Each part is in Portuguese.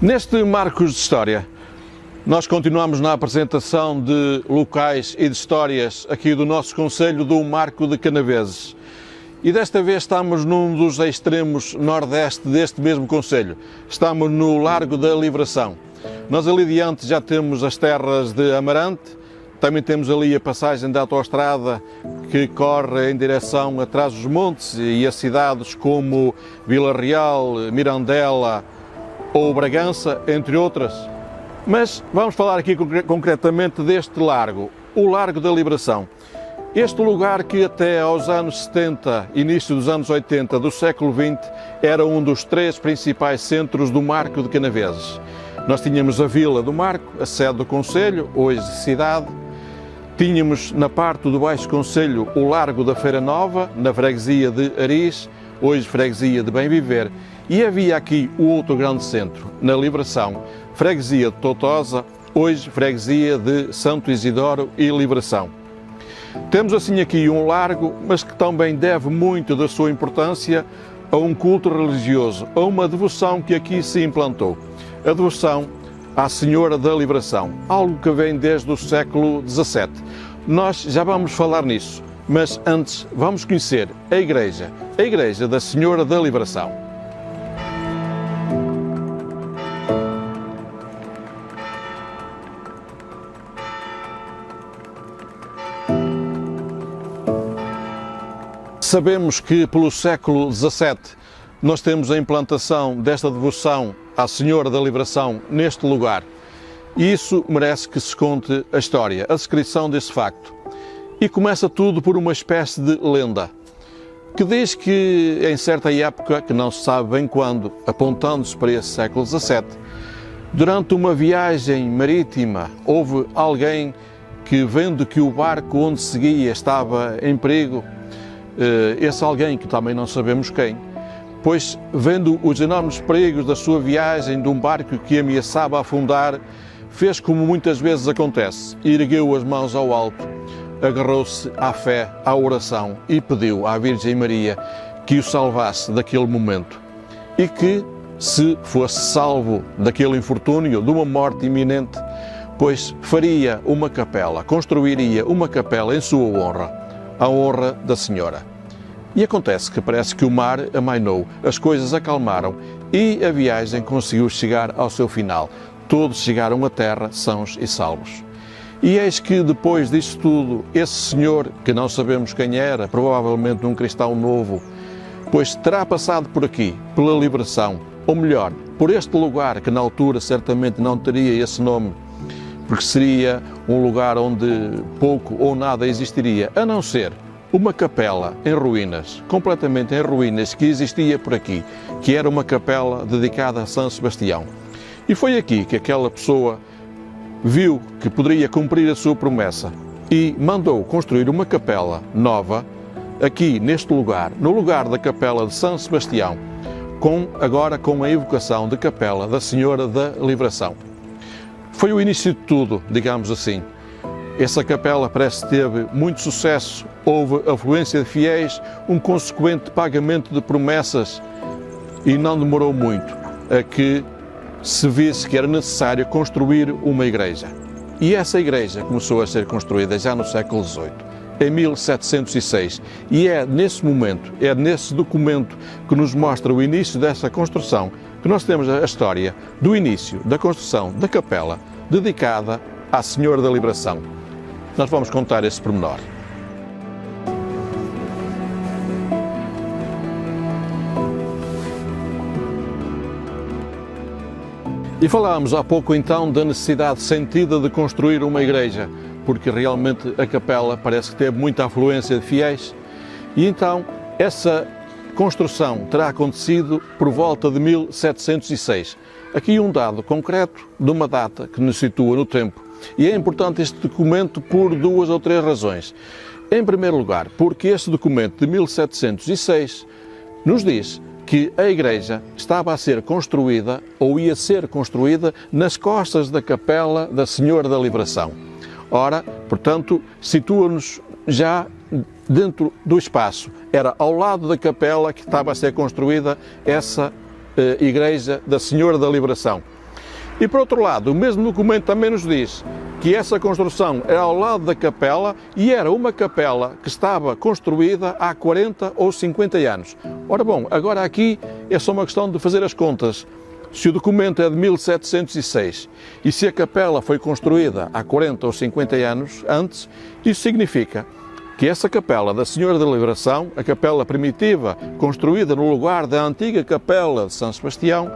Neste Marcos de História, nós continuamos na apresentação de locais e de histórias aqui do nosso concelho do Marco de Canaveses. E desta vez estamos num dos extremos nordeste deste mesmo concelho. Estamos no Largo da Livração. Nós ali diante já temos as terras de Amarante, também temos ali a passagem da autoestrada que corre em direção a Trás-os-Montes e a cidades como Vila Real, Mirandela ou Bragança, entre outras. Mas vamos falar aqui concretamente deste largo, o Largo da Livração. Este lugar que até aos anos 70, início dos anos 80 do século XX, era um dos três principais centros do Marco de Canaveses. Nós tínhamos a Vila do Marco, a sede do concelho, hoje cidade. Tínhamos na parte do Baixo Concelho o Largo da Feira Nova, na freguesia de Aris, hoje freguesia de Bem Viver. E havia aqui o outro grande centro, na Livração, freguesia de Totosa, hoje freguesia de Santo Isidoro e Livração. Temos assim aqui um largo, mas que também deve muito da sua importância a um culto religioso, a uma devoção que aqui se implantou. A devoção à Senhora da Livração, algo que vem desde o século XVII. Nós já vamos falar nisso, mas antes vamos conhecer a Igreja da Senhora da Livração. Sabemos que pelo século XVII nós temos a implantação desta devoção à Senhora da Livração neste lugar. E isso merece que se conte a história, a descrição desse facto. E começa tudo por uma espécie de lenda, que diz que em certa época, que não se sabe bem quando, apontando-se para esse século XVII, durante uma viagem marítima, houve alguém que, vendo que o barco onde seguia estava em perigo, esse alguém, que também não sabemos quem, pois vendo os enormes perigos da sua viagem de um barco que ameaçava afundar, fez como muitas vezes acontece, ergueu as mãos ao alto, agarrou-se à fé, à oração e pediu à Virgem Maria que o salvasse daquele momento e que, se fosse salvo daquele infortúnio, de uma morte iminente, pois faria uma capela, construiria uma capela em sua honra, a honra da Senhora. E acontece que parece que o mar amainou, as coisas acalmaram e a viagem conseguiu chegar ao seu final. Todos chegaram à terra sãos e salvos. E eis que depois disso tudo, esse senhor, que não sabemos quem era, provavelmente um cristão novo, pois terá passado por aqui, pela Livração, ou melhor, por este lugar que na altura certamente não teria esse nome, porque seria um lugar onde pouco ou nada existiria, a não ser uma capela em ruínas, completamente em ruínas, que existia por aqui, que era uma capela dedicada a São Sebastião. E foi aqui que aquela pessoa viu que poderia cumprir a sua promessa e mandou construir uma capela nova, aqui neste lugar, no lugar da capela de São Sebastião, agora com a evocação de capela da Senhora da Livração. Foi o início de tudo, digamos assim. Essa capela parece que teve muito sucesso, houve afluência de fiéis, um consequente pagamento de promessas e não demorou muito a que se visse que era necessário construir uma igreja. E essa igreja começou a ser construída já no século XVIII, em 1706. E é nesse momento, é nesse documento que nos mostra o início dessa construção, que nós temos a história do início da construção da capela dedicada à Senhora da Livração. Nós vamos contar esse pormenor. E falámos há pouco então da necessidade sentida de construir uma igreja, porque realmente a capela parece que teve muita afluência de fiéis, e então essa construção terá acontecido por volta de 1706. Aqui um dado concreto de uma data que nos situa no tempo. E é importante este documento por duas ou três razões. Em primeiro lugar, porque este documento de 1706 nos diz que a igreja estava a ser construída, ou ia ser construída, nas costas da capela da Senhora da Livração. Ora, portanto, situa-nos já dentro do espaço. Era ao lado da capela que estava a ser construída essa igreja da Senhora da Livração. E por outro lado, o mesmo documento também nos diz que essa construção era ao lado da capela e era uma capela que estava construída há 40 ou 50 anos. Ora bom, agora aqui é só uma questão de fazer as contas. Se o documento é de 1706 e se a capela foi construída há 40 ou 50 anos antes, isso significa que essa capela da Senhora da Liberação, a capela primitiva construída no lugar da antiga capela de São Sebastião,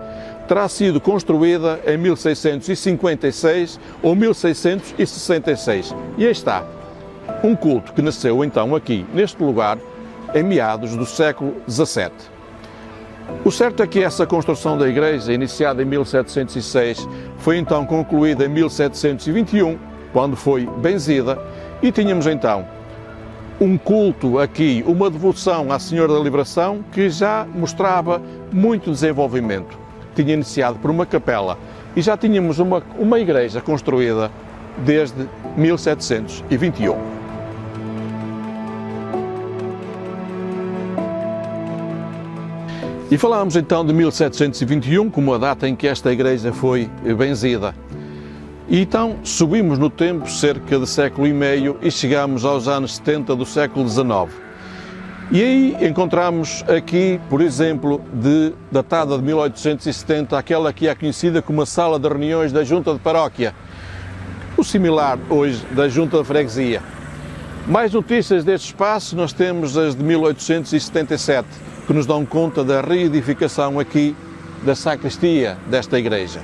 terá sido construída em 1656 ou 1666. E aí está, um culto que nasceu então aqui, neste lugar, em meados do século XVII. O certo é que essa construção da igreja, iniciada em 1706, foi então concluída em 1721, quando foi benzida, e tínhamos então um culto aqui, uma devoção à Senhora da Liberação, que já mostrava muito desenvolvimento. Tinha iniciado por uma capela e já tínhamos uma igreja construída desde 1721. E falámos então de 1721 como a data em que esta igreja foi benzida. E então subimos no tempo cerca de século e meio e chegamos aos anos 70 do século XIX. E aí encontramos aqui, por exemplo, datada de 1870, aquela que é conhecida como a sala de reuniões da Junta de Paróquia, o similar hoje da Junta de Freguesia. Mais notícias deste espaço nós temos as de 1877, que nos dão conta da reedificação aqui da sacristia desta igreja.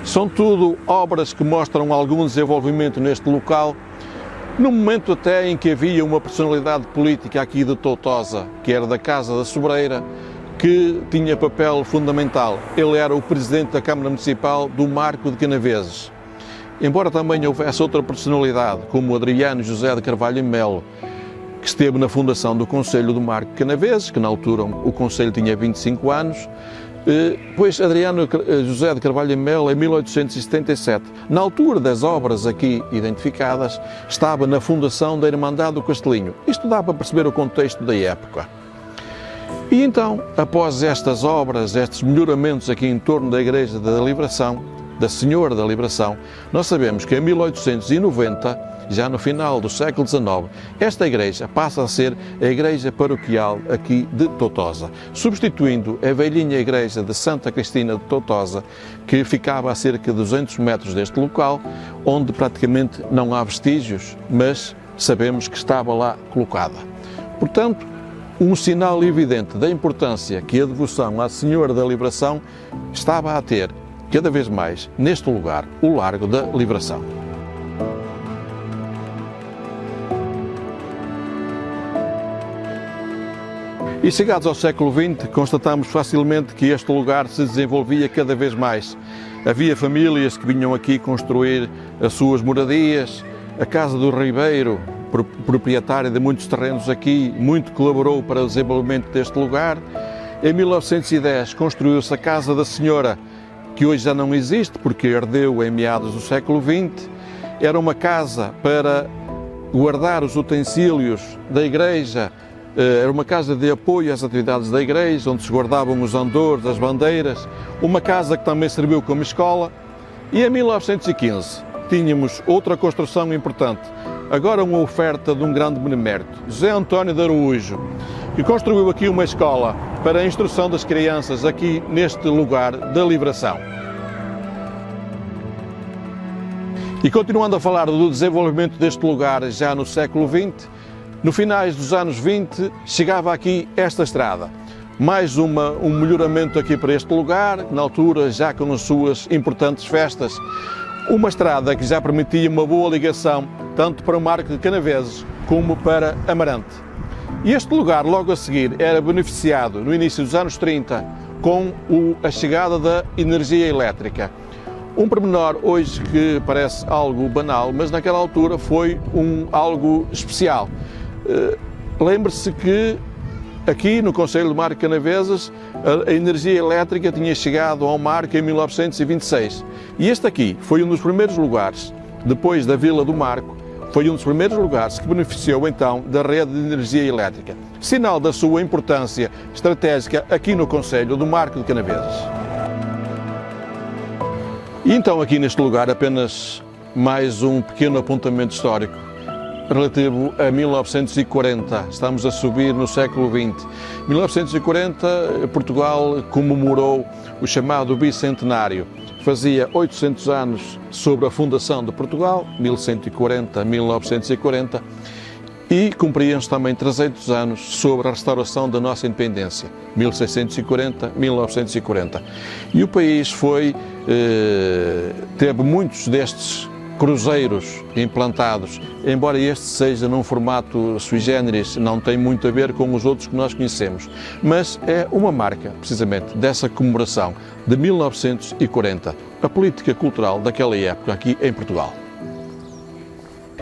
São tudo obras que mostram algum desenvolvimento neste local, no momento até em que havia uma personalidade política aqui de Toutosa, que era da Casa da Sobreira, que tinha papel fundamental. Ele era o presidente da Câmara Municipal do Marco de Canaveses. Embora também houvesse outra personalidade, como Adriano José de Carvalho e Melo, que esteve na fundação do Conselho do Marco de Canaveses, que na altura o Conselho tinha 25 anos, pois Adriano José de Carvalho e Melo, em 1877, na altura das obras aqui identificadas, estava na fundação da Irmandade do Castelinho. Isto dá para perceber o contexto da época. E então, após estas obras, estes melhoramentos aqui em torno da Igreja da Liberação, da Senhora da Liberação, nós sabemos que em 1890, já no final do século XIX, esta igreja passa a ser a igreja paroquial aqui de Toutosa, substituindo a velhinha igreja de Santa Cristina de Toutosa, que ficava a cerca de 200 metros deste local, onde praticamente não há vestígios, mas sabemos que estava lá colocada. Portanto, um sinal evidente da importância que a devoção à Senhora da Liberação estava a ter, cada vez mais, neste lugar, o Largo da Liberação. E chegados ao século XX, constatamos facilmente que este lugar se desenvolvia cada vez mais. Havia famílias que vinham aqui construir as suas moradias. A Casa do Ribeiro, proprietária de muitos terrenos aqui, muito colaborou para o desenvolvimento deste lugar. Em 1910 construiu-se a Casa da Senhora, que hoje já não existe porque ardeu em meados do século XX. Era uma casa para guardar os utensílios da igreja. Era uma casa de apoio às atividades da igreja, onde se guardavam os andores, as bandeiras, uma casa que também serviu como escola. E em 1915 tínhamos outra construção importante, agora uma oferta de um grande benemérito, José António de Araújo, que construiu aqui uma escola para a instrução das crianças aqui neste lugar da Liberação. E continuando a falar do desenvolvimento deste lugar já no século XX, no finais dos anos 20 chegava aqui esta estrada. Mais um melhoramento aqui para este lugar, na altura já com as suas importantes festas. Uma estrada que já permitia uma boa ligação tanto para o Marco de Canaveses como para Amarante. E este lugar, logo a seguir, era beneficiado no início dos anos 30 com a chegada da energia elétrica. Um pormenor hoje que parece algo banal, mas naquela altura foi algo especial. Lembre-se que aqui no Conselho do Marco de Canaveses a energia elétrica tinha chegado ao Marco em 1926 e este aqui foi um dos primeiros lugares, depois da Vila do Marco, foi um dos primeiros lugares que beneficiou então da rede de energia elétrica, sinal da sua importância estratégica aqui no Conselho do Marco de Canaveses. E então aqui neste lugar apenas mais um pequeno apontamento histórico relativo a 1940. Estamos a subir no século XX. 1940, Portugal comemorou o chamado bicentenário. Fazia 800 anos sobre a fundação de Portugal, 1140-1940, e cumpriam-se também 300 anos sobre a restauração da nossa independência, 1640-1940. E o país teve muitos destes cruzeiros implantados, embora este seja num formato sui generis, não tem muito a ver com os outros que nós conhecemos, mas é uma marca, precisamente, dessa comemoração de 1940, a política cultural daquela época aqui em Portugal.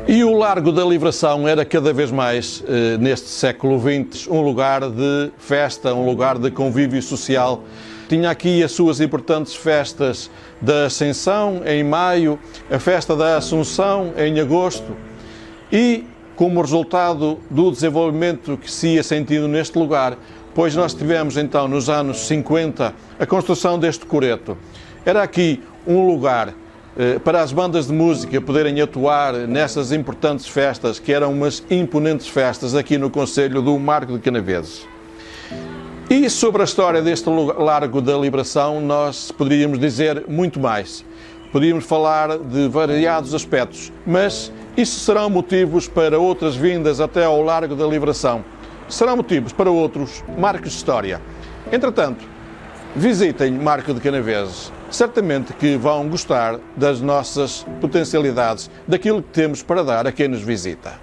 E o Largo da Livração era cada vez mais, neste século XX, um lugar de festa, um lugar de convívio social. Tinha aqui as suas importantes festas da Ascensão, em maio, a festa da Assunção, em agosto, e como resultado do desenvolvimento que se ia sentindo neste lugar, pois nós tivemos então nos anos 50 a construção deste coreto. Era aqui um lugar para as bandas de música poderem atuar nessas importantes festas, que eram umas imponentes festas aqui no concelho do Marco de Canaveses. E sobre a história deste Largo da Liberação nós poderíamos dizer muito mais. Podíamos falar de variados aspectos, mas isso serão motivos para outras vindas até ao Largo da Liberação. Serão motivos para outros marcos de história. Entretanto, visitem Marco de Canaveses. Certamente que vão gostar das nossas potencialidades, daquilo que temos para dar a quem nos visita.